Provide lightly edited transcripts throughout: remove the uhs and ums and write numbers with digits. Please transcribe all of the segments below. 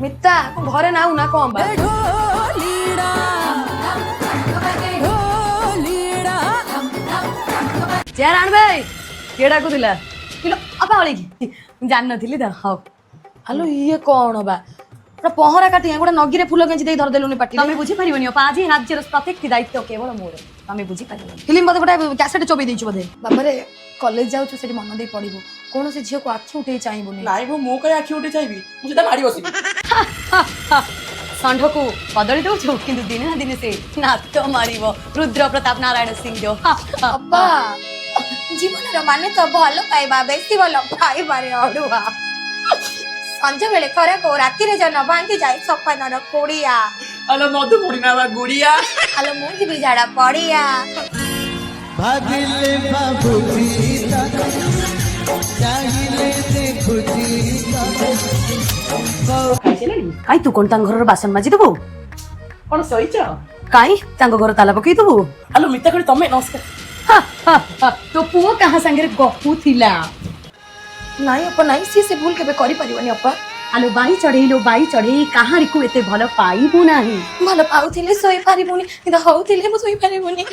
मिता घरे ना ना कौन बा चेयर आण भाई केड़ा को दिला किलो अपा वाली की जान नथिली त हाउ हेलो ये कौन बा पहरा काटी गोटे नगीरे फुल केंची दे धर देलुनी पाटी तमे बुझी परिबनी पाजी राज्यर प्रत्येक दायित्व केवल मोर तमे बुझी परिबनी फिल्म बदे गोटे कैसेट चोबी देछु बदे बाबा रे कॉलेज जाउछु सेठी मन दे पडिबो कोन से झियो को आखि उठे चाहिबोनी नाइ मो कय आखि उठे चाहिबी मु सीधा मारी बसिबी षंढ को कदली दौछु किंतु दिन ना दिन से नाच मारिबो रुद्र प्रताप नारायण सिंह जो अब्बा जीवन रो माने तो भलो पाइबा बेसी भलो पाइबा रे अडुआ संज बेले करे को राती रे जन भांगी जाय सपन रो कोड़िया अलो मधु पुड़ीना बा गुड़िया आलो मुंजी भी झाड़ा पड़िया भागिले बाबूजी चाहिए से खुशी काई तू कोन तांग घर बासन माजी दबो कोन सहीच काई तांग घर ताला पकई दबो अलो मिता करी तमे नमस्कार तो पुओ कहां संगे गपु थिला नहीं अपा नहीं से भूल के करि परिबनी अपा आलो बाई चढ़ेई कहां रिकु एते भलो पाइबो नाही भलो पाउथिले सोई पारिबुनी किदा होउथिले मु सोई पारिबुनी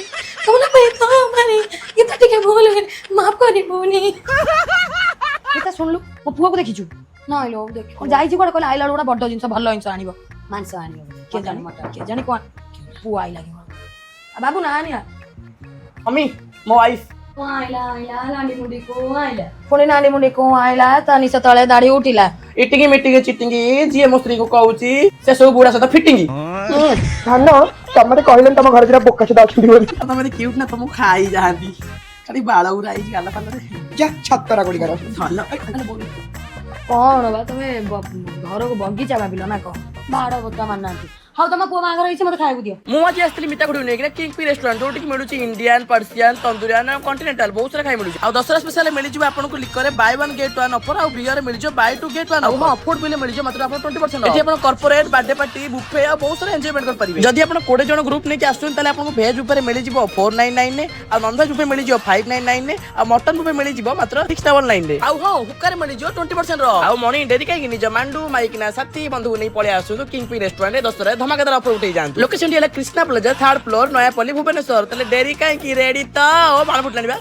तुमला पे तो माने ये त ठीक भूल गए माफ करिबुनी एता सुनलु मो पुआ को देखिछु ना आइलो देख जाई जी कोड कहले आइला गोडा बड्ड जिंस भलो जिंस आनिबो मानस आनियो के जानी मटा के जानी कोन पुआ आइला के बाबू ना आनिया मम्मी मो वाइफ आइला लांडी मुंडी को आइला पुणी नानी मुंडी को आइला ता निस तळे दाढ़ी उठिला इटिंगी मिटिंगी चिटिंगी जी मो स्त्री को कहूची से सब बुढ़ा सदा फिटिंगी धान तमरे कहले तम घर जरा बोका छदा अछुंडी बोली तमे क्यूट ना तुम खाई जांदी खाली बाळ उराई गाला पाले जा छत्तरा गोडी कर धन अरे बोल कौन बा तुमे घर को बगीचा भाबिलो ना को बाड़ बता माननांती हाउ तमा पुआ मागर होइछ मते खाइबु दियो मु आज आस्त्री मिता गुडी नै कि किंग पी रेस्टोरेंट जोटी कि मिलुची इंडियन पर्शियन तंदूरियन कॉन्टिनेंटल बहुत सारा खाइ मिलुची आ दसरा स्पेशल मिली जिवो आपन को liquor buy one get one offer आ बियर मिली जो बाय टू गेट वन आ हां फूड बिल मिली जो मात्र आपन 20% एठी आपन कॉर्पोरेट बर्थडे पार्टी बुफे आ बहुत सारा एन्जॉयमेंट कर परिबे जदी आपन 20 जन ग्रुप नै कि आसुन तले आपन को वेज ऊपर मिली जिवो 499 ने आ नॉन वेज ऊपर मिली जिवो 599 ने आ मटन ऊपर मिली जिवो मात्र 619 ने आ हां हुक्कर मिली जो 20% रो आ मनी डेरी काई कि निज मांडू माइकना साथी बंधु नै पळे आसु किंग पी रेस्टोरेंट रे दसरा धमाकेदार ऑफर उठै जा location Krishna Plaza 3rd floor Nayapalli Bhubaneswar तले डेरी कहीं रेडी तो बाण फुटलानी बा।